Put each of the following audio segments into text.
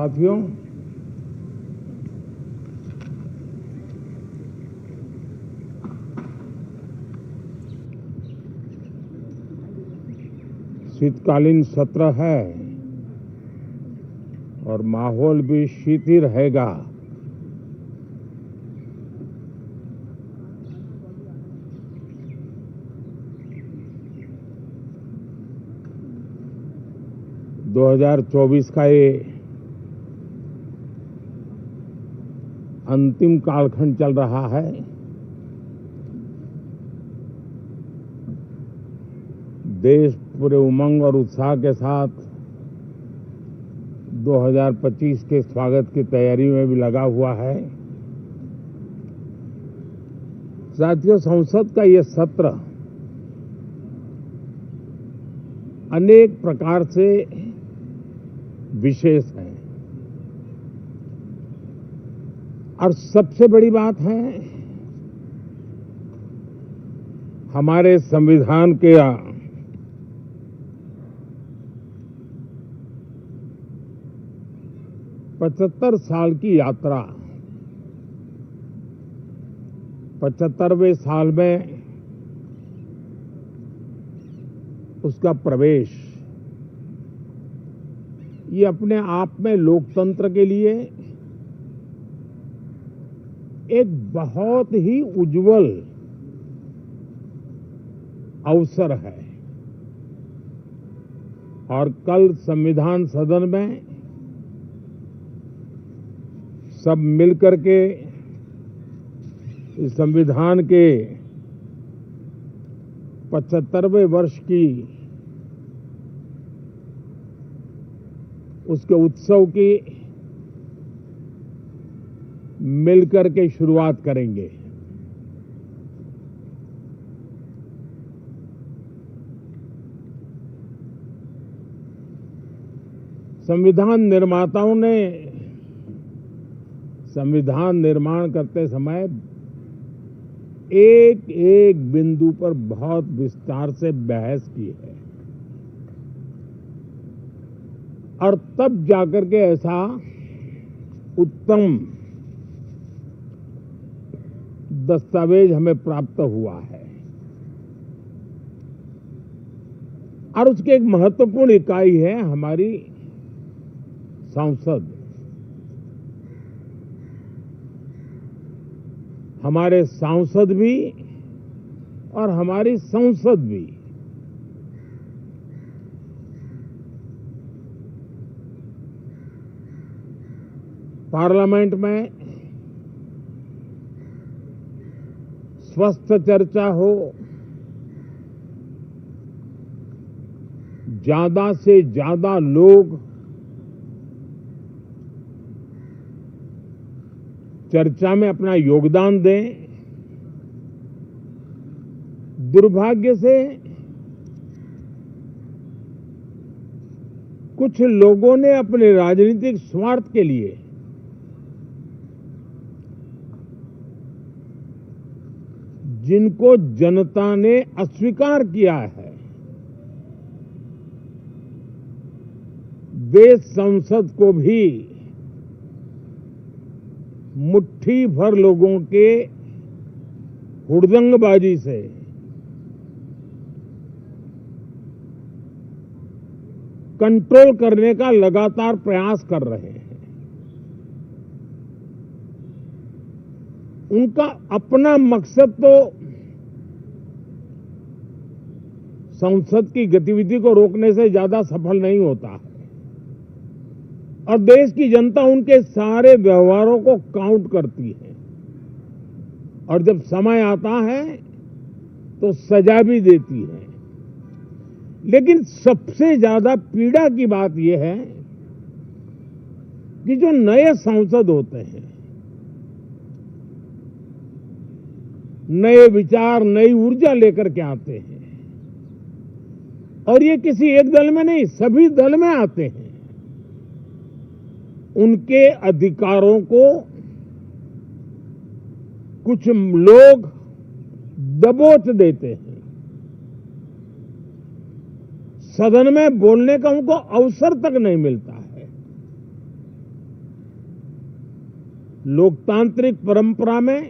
साथियों, शीतकालीन सत्र है और माहौल भी शीत ही रहेगा। दो 2024 का ये अंतिम कालखंड चल रहा है। देश पूरे उमंग और उत्साह के साथ 2025 के स्वागत की तैयारी में भी लगा हुआ है। साथियों, संसद का ये सत्र अनेक प्रकार से विशेष है और सबसे बड़ी बात है, हमारे संविधान के 75 साल की यात्रा, 75वें साल में उसका प्रवेश, ये अपने आप में लोकतंत्र के लिए एक बहुत ही उज्जवल अवसर है। और कल संविधान सदन में सब मिलकर के इस संविधान के 75वें वर्ष की उसके उत्सव की मिलकर के शुरुआत करेंगे। संविधान निर्माताओं ने संविधान निर्माण करते समय एक एक बिंदु पर बहुत विस्तार से बहस की है और तब जाकर के ऐसा उत्तम दस्तावेज हमें प्राप्त हुआ है। और उसकी एक महत्वपूर्ण इकाई है हमारी संसद। हमारे सांसद भी और हमारी संसद भी पार्लियामेंट में स्वस्थ चर्चा हो, ज्यादा से ज्यादा लोग चर्चा में अपना योगदान दें। दुर्भाग्य से कुछ लोगों ने अपने राजनीतिक स्वार्थ के लिए जिनको जनता ने अस्वीकार किया है, वे संसद को भी मुट्ठी भर लोगों के हुड़दंगबाजी से कंट्रोल करने का लगातार प्रयास कर रहे हैं। उनका अपना मकसद तो संसद की गतिविधि को रोकने से ज्यादा सफल नहीं होता है और देश की जनता उनके सारे व्यवहारों को काउंट करती है और जब समय आता है तो सजा भी देती है। लेकिन सबसे ज्यादा पीड़ा की बात यह है कि जो नए सांसद होते हैं, नए विचार, नई ऊर्जा लेकर के आते हैं और ये किसी एक दल में नहीं, सभी दल में आते हैं। उनके अधिकारों को कुछ लोग दबोच देते हैं। सदन में बोलने का उनको अवसर तक नहीं मिलता है। लोकतांत्रिक परंपरा में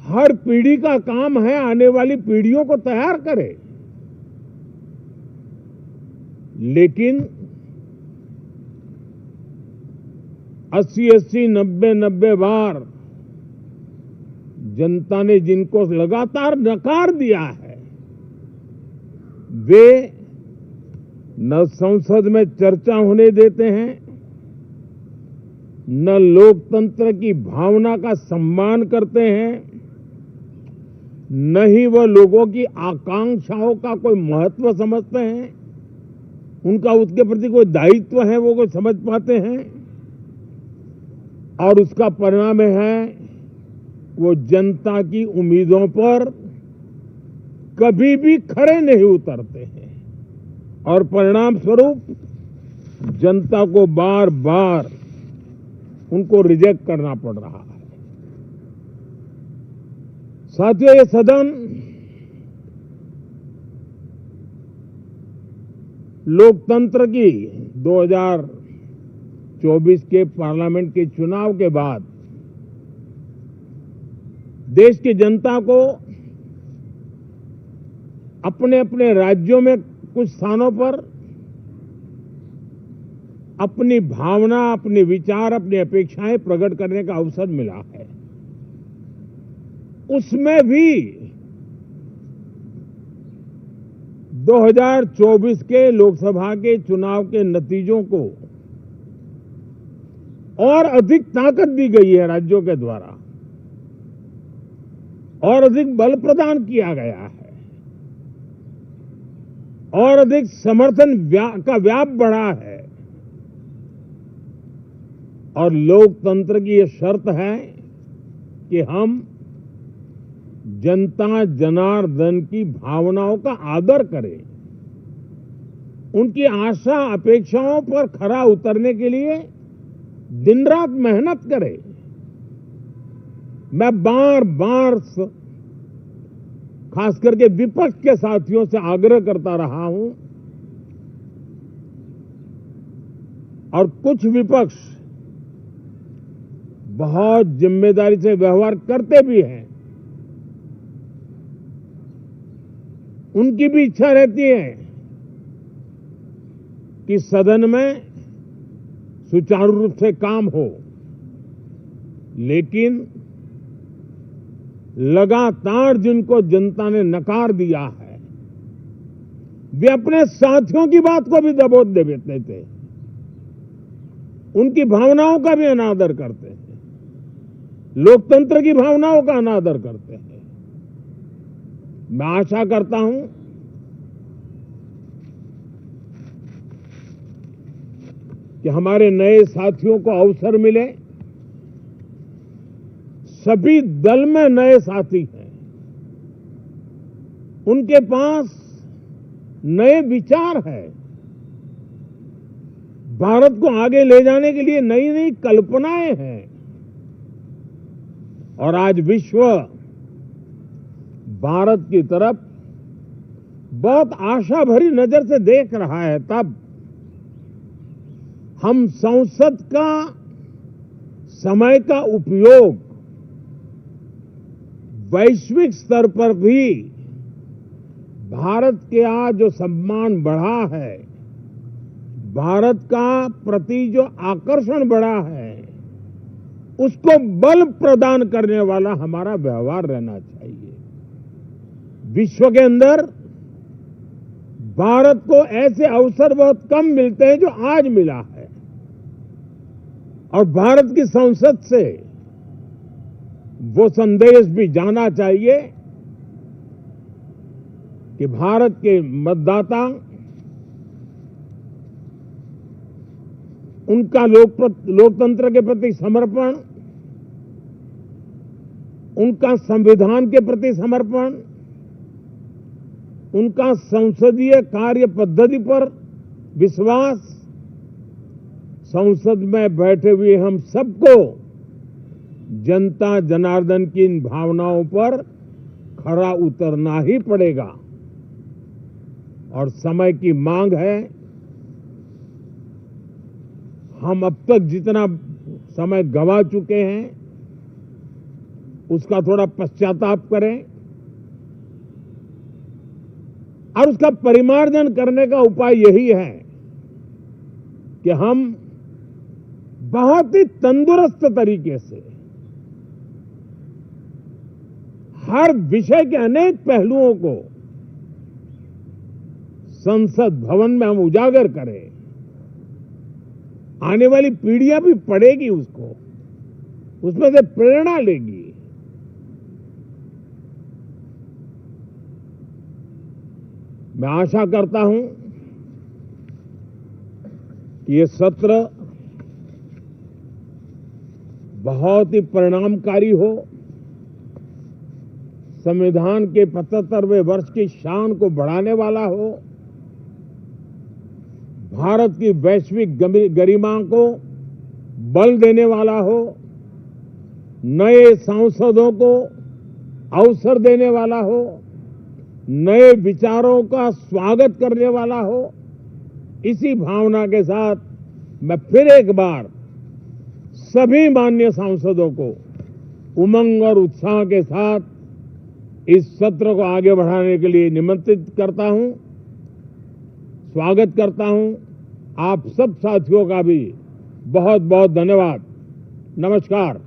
हर पीढ़ी का काम है आने वाली पीढ़ियों को तैयार करे, लेकिन 80-80, 90-90 बार जनता ने जिनको लगातार नकार दिया है, वे न संसद में चर्चा होने देते हैं, न लोकतंत्र की भावना का सम्मान करते हैं, न ही वह लोगों की आकांक्षाओं का कोई महत्व समझते हैं, उनका उसके प्रति कोई दायित्व है वो कोई समझ पाते हैं। और उसका परिणाम है वो जनता की उम्मीदों पर कभी भी खरे नहीं उतरते हैं और परिणाम स्वरूप जनता को बार बार उनको रिजेक्ट करना पड़ रहा है। साथियों, ये सदन लोकतंत्र की 2024 के पार्लियामेंट के चुनाव के बाद देश की जनता को अपने अपने राज्यों में कुछ स्थानों पर अपनी भावना, अपने विचार, अपनी अपेक्षाएं प्रकट करने का अवसर मिला है। उसमें भी 2024 के लोकसभा के चुनाव के नतीजों को और अधिक ताकत दी गई है राज्यों के द्वारा, और अधिक बल प्रदान किया गया है, और अधिक समर्थन का व्याप बढ़ा है। और लोकतंत्र की यह शर्त है कि हम जनता जनार्दन की भावनाओं का आदर करें, उनकी आशा अपेक्षाओं पर खरा उतरने के लिए दिन रात मेहनत करें। मैं बार बार खास करके विपक्ष के साथियों से आग्रह करता रहा हूं, और कुछ विपक्ष बहुत जिम्मेदारी से व्यवहार करते भी हैं। उनकी भी इच्छा रहती है कि सदन में सुचारू रूप से काम हो, लेकिन लगातार जिनको जनता ने नकार दिया है, वे अपने साथियों की बात को भी दबोच देते थे, उनकी भावनाओं का भी अनादर करते हैं, लोकतंत्र की भावनाओं का अनादर करते हैं। मैं आशा करता हूं कि हमारे नए साथियों को अवसर मिले। सभी दल में नए साथी हैं, उनके पास नए विचार हैं, भारत को आगे ले जाने के लिए नई नई कल्पनाएं हैं। और आज विश्व भारत की तरफ बहुत आशा भरी नजर से देख रहा है, तब हम संसद का समय का उपयोग वैश्विक स्तर पर भी भारत के आज जो सम्मान बढ़ा है, भारत का प्रति जो आकर्षण बढ़ा है, उसको बल प्रदान करने वाला हमारा व्यवहार रहना चाहिए। विश्व के अंदर भारत को ऐसे अवसर बहुत कम मिलते हैं जो आज मिला है, और भारत की संसद से वो संदेश भी जाना चाहिए कि भारत के मतदाता उनका लोकतंत्र के प्रति समर्पण, उनका संविधान के प्रति समर्पण, उनका संसदीय कार्य पद्धति पर विश्वास, संसद में बैठे हुए हम सबको जनता जनार्दन की इन भावनाओं पर खरा उतरना ही पड़ेगा। और समय की मांग है, हम अब तक जितना समय गंवा चुके हैं उसका थोड़ा पश्चाताप करें और उसका परिमार्जन करने का उपाय यही है कि हम बहुत ही तंदुरुस्त तरीके से हर विषय के अनेक पहलुओं को संसद भवन में हम उजागर करें। आने वाली पीढ़ियां भी पढ़ेगी उसको, उसमें से प्रेरणा लेगी। मैं आशा करता हूं कि ये सत्र बहुत ही परिणामकारी हो, संविधान के 75वें वर्ष की शान को बढ़ाने वाला हो, भारत की वैश्विक गरिमा को बल देने वाला हो, नए सांसदों को अवसर देने वाला हो, नए विचारों का स्वागत करने वाला हो। इसी भावना के साथ मैं फिर एक बार सभी माननीय सांसदों को उमंग और उत्साह के साथ इस सत्र को आगे बढ़ाने के लिए निमंत्रित करता हूं, स्वागत करता हूं। आप सब साथियों का भी बहुत बहुत धन्यवाद। नमस्कार।